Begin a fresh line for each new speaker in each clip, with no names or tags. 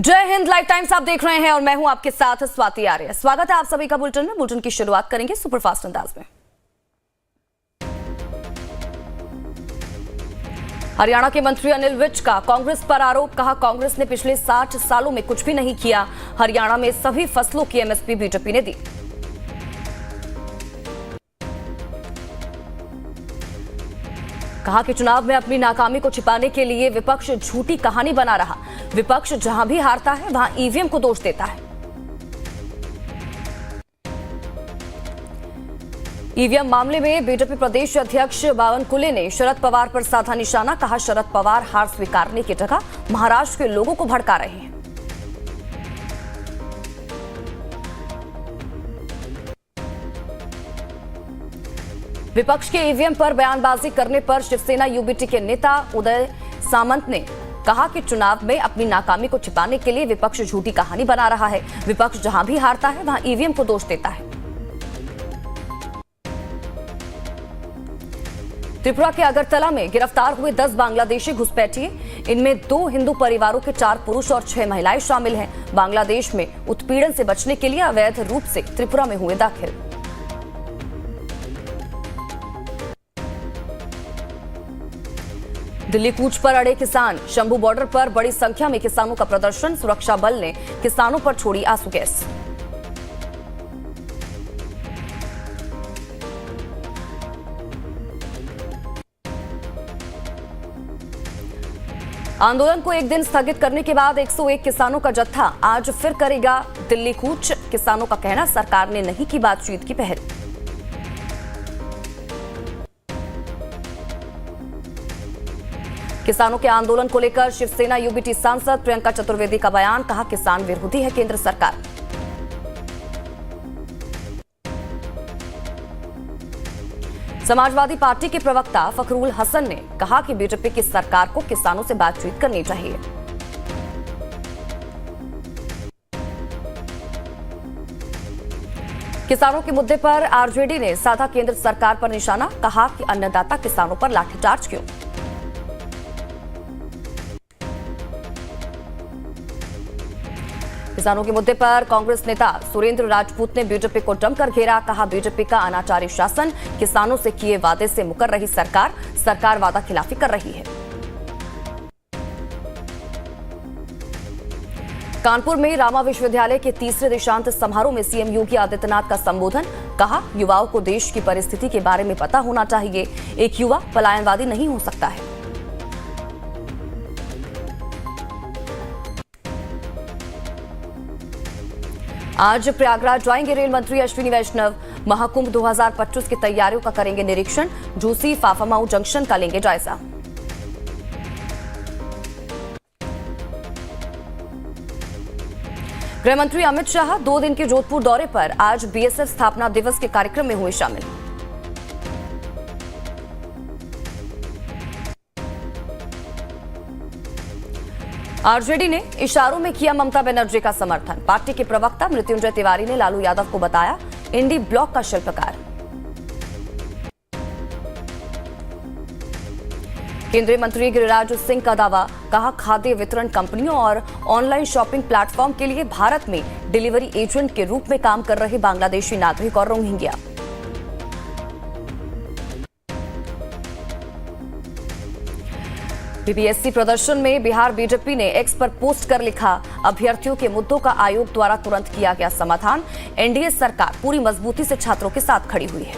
जय Hind. Live times आप देख रहे हैं और मैं हूं आपके साथ स्वाति आर्य। स्वागत है आप सभी का बुलेटिन में। बुलेटिन की शुरुआत करेंगे सुपरफास्ट अंदाज में। हरियाणा के मंत्री अनिल विज का कांग्रेस पर आरोप। कहा, कांग्रेस ने पिछले 60 सालों में कुछ भी नहीं किया। हरियाणा में सभी फसलों की एमएसपी बीजेपी ने दी। कहा कि चुनाव में अपनी नाकामी को छिपाने के लिए विपक्ष झूठी कहानी बना रहा। विपक्ष जहां भी हारता है वहां ईवीएम को दोष देता है। ईवीएम मामले में बीजेपी प्रदेश अध्यक्ष बावनकुले ने शरद पवार पर साधा निशाना। कहा, शरद पवार हार स्वीकारने की जगह महाराष्ट्र के लोगों को भड़का रहे हैं। विपक्ष के ईवीएम पर बयानबाजी करने पर शिवसेना यूबीटी के नेता उदय सामंत ने कहा कि चुनाव में अपनी नाकामी को छिपाने के लिए विपक्ष झूठी कहानी बना रहा है। विपक्ष जहां भी हारता है वहां ईवीएम को दोष देता है। त्रिपुरा के अगरतला में गिरफ्तार हुए 10 बांग्लादेशी घुसपैठिए। इनमें 2 हिंदू परिवारों के 4 पुरुष और 6 महिलाएं शामिल हैं। बांग्लादेश में उत्पीड़न से बचने के लिए अवैध रूप से त्रिपुरा में हुए दाखिल। दिल्ली कूच पर अड़े किसान। शंभू बॉर्डर पर बड़ी संख्या में किसानों का प्रदर्शन। सुरक्षा बल ने किसानों पर छोड़ी आंसू गैस। आंदोलन को एक दिन स्थगित करने के बाद 101 किसानों का जत्था आज फिर करेगा दिल्ली कूच। किसानों का कहना, सरकार ने नहीं की बातचीत की पहल। किसानों के आंदोलन को लेकर शिवसेना यूबीटी सांसद प्रियंका चतुर्वेदी का बयान। कहा, किसान विरोधी है केंद्र सरकार। समाजवादी पार्टी के प्रवक्ता फखरुल हसन ने कहा कि बीजेपी की सरकार को किसानों से बातचीत करनी चाहिए। किसानों के मुद्दे पर आरजेडी ने साधा केंद्र सरकार पर निशाना। कहा कि अन्नदाता किसानों पर लाठीचार्ज क्यों। किसानों के मुद्दे पर कांग्रेस नेता सुरेंद्र राजपूत ने बीजेपी को जमकर घेरा। कहा, बीजेपी का अनाचारी शासन, किसानों से किए वादे से मुकर रही सरकार वादा खिलाफी कर रही है। कानपुर में रामा विश्वविद्यालय के तीसरे दीक्षांत समारोह में सीएम योगी आदित्यनाथ का संबोधन। कहा, युवाओं को देश की परिस्थिति के बारे में पता होना चाहिए। एक युवा पलायनवादी नहीं हो सकता है। आज प्रयागराज जाएंगे रेल मंत्री अश्विनी वैष्णव। महाकुंभ 2025 की तैयारियों का करेंगे निरीक्षण। झूसी फाफामाऊ जंक्शन का लेंगे जायजा। गृह मंत्री अमित शाह 2 दिन के जोधपुर दौरे पर आज बीएसएफ स्थापना दिवस के कार्यक्रम में हुए शामिल। आरजेडी ने इशारों में किया ममता बनर्जी का समर्थन। पार्टी के प्रवक्ता मृत्युंजय तिवारी ने लालू यादव को बताया इंडी ब्लॉक का शिल्पकार। केंद्रीय मंत्री गिरिराज सिंह का दावा। कहा, खाद्य वितरण कंपनियों और ऑनलाइन शॉपिंग प्लेटफॉर्म के लिए भारत में डिलीवरी एजेंट के रूप में काम कर रहे बांग्लादेशी नागरिक और रोहिंग्या। बीपीएससी प्रदर्शन में बिहार बीजेपी ने एक्स पर पोस्ट कर लिखा, अभ्यर्थियों के मुद्दों का आयोग द्वारा तुरंत किया गया समाधान। एनडीए सरकार पूरी मजबूती से छात्रों के साथ खड़ी हुई है।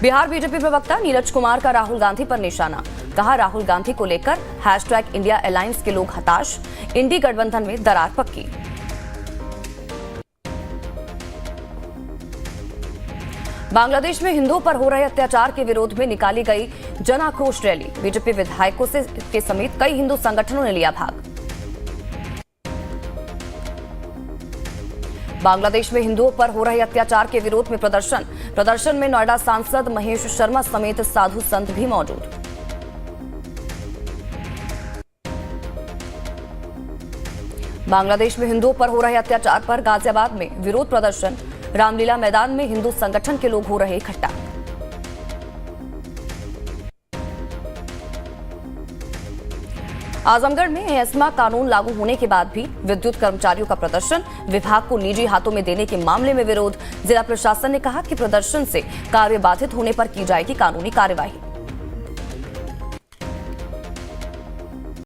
बिहार बीजेपी प्रवक्ता नीरज कुमार का राहुल गांधी पर निशाना। कहा, राहुल गांधी को लेकर #इंडिया अलायंस के लोग हताश। इंडी गठबंधन में दरार पक्की। बांग्लादेश में हिंदुओं पर हो रहे अत्याचार के विरोध में निकाली गई जन आक्रोश रैली। बीजेपी विधायकों के समेत कई हिंदू संगठनों ने लिया भाग। बांग्लादेश में हिंदुओं पर हो रहे अत्याचार के विरोध में प्रदर्शन में नोएडा सांसद महेश शर्मा समेत साधु संत भी मौजूद। बांग्लादेश में हिंदुओं पर हो रहे अत्याचार पर गाजियाबाद में विरोध प्रदर्शन। रामलीला मैदान में हिंदू संगठन के लोग हो रहे इकट्ठा। आजमगढ़ में एस्मा कानून लागू होने के बाद भी विद्युत कर्मचारियों का प्रदर्शन, विभाग को निजी हाथों में देने के मामले में विरोध। जिला प्रशासन ने कहा कि प्रदर्शन से कार्य बाधित होने पर की जाएगी कानूनी कार्यवाही।